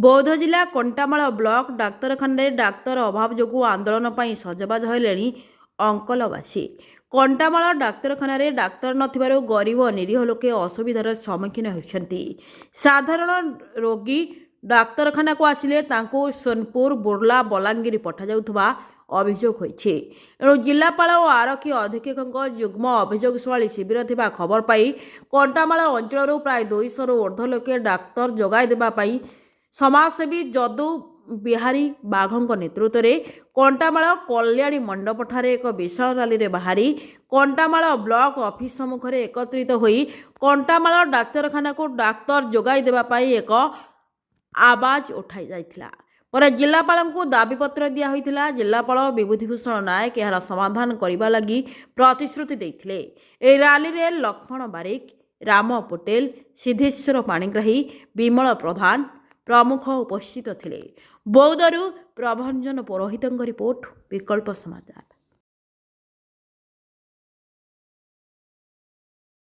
ବୌଦ୍ଧ ଜିଲ୍ଲା କଣ୍ଟାମାଳ ବ୍ଲକ ଡାକ୍ତରଖାନାରେ ଡାକ୍ତର ଅଭାବ ଯୋଗୁଁ ଆନ୍ଦୋଳନ ପାଇଁ ସଜବାଜ ହେଲେଣି ଅଙ୍କଲବାସୀ। କଣ୍ଟାମାଳ ଡାକ୍ତରଖାନାରେ ଡାକ୍ତର ନଥିବାରୁ ଗରିବ ନିରୀହ ଲୋକେ ଅସୁବିଧାର ସମ୍ମୁଖୀନ ହେଉଛନ୍ତି। ସାଧାରଣ ରୋଗୀ ଡାକ୍ତରଖାନାକୁ ଆସିଲେ ତାଙ୍କୁ ସୋନପୁର, ବୁର୍ଲା, ବଲାଙ୍ଗୀର ପଠାଯାଉଥିବା ଅଭିଯୋଗ ହୋଇଛି। ଏଣୁ ଜିଲ୍ଲାପାଳ ଓ ଆରକ୍ଷୀ ଅଧୀକ୍ଷକଙ୍କ ଯୁଗ୍ମ ଅଭିଯୋଗ ଶୁଣାଣି ଶିବିର ଥିବା ଖବର ପାଇ କଣ୍ଟାମାଳ ଅଞ୍ଚଳରୁ ପ୍ରାୟ 200ରୁ ଉର୍ଦ୍ଧ୍ୱ ଲୋକେ ଡାକ୍ତର ଯୋଗାଇ ଦେବା ପାଇଁ ସମାଜସେବୀ ଯଦୁ ବିହାରୀ ବାଘଙ୍କ ନେତୃତ୍ୱରେ କଣ୍ଟାମାଳ କଲ୍ୟାଣୀ ମଣ୍ଡପଠାରେ ଏକ ବିଶାଳ ରାଲିରେ ବାହାରି କଣ୍ଟାମାଳ ବ୍ଲକ ଅଫିସ ସମ୍ମୁଖରେ ଏକତ୍ରିତ ହୋଇ କଣ୍ଟାମାଳ ଡାକ୍ତରଖାନାକୁ ଡାକ୍ତର ଯୋଗାଇ ଦେବା ପାଇଁ ଏକ ଆବାଜ ଉଠାଇ ଯାଇଥିଲା। ପରେ ଜିଲ୍ଲାପାଳଙ୍କୁ ଦାବିପତ୍ର ଦିଆହୋଇଥିଲା। ଜିଲ୍ଲାପାଳ ବିଭୂତିଭୂଷଣ ନାୟକ ଏହାର ସମାଧାନ କରିବା ଲାଗି ପ୍ରତିଶ୍ରୁତି ଦେଇଥିଲେ। ଏହି ରାଲିରେ ଲକ୍ଷ୍ମଣ ବାରିକ, ରାମ ପଟେଲ, ସିଦ୍ଧେଶ୍ୱର ପାଣିଗ୍ରାହୀ, ବିମଳ ପ୍ରଧାନ ପ୍ରମୁଖ ଉପସ୍ଥିତ ଥିଲେ। ବୌଦ୍ଧରୁ ପ୍ରଭଞ୍ଜନ ପୁରୋହିତଙ୍କ ରିପୋର୍ଟ, ବିକଳ୍ପ ସମାଚାର।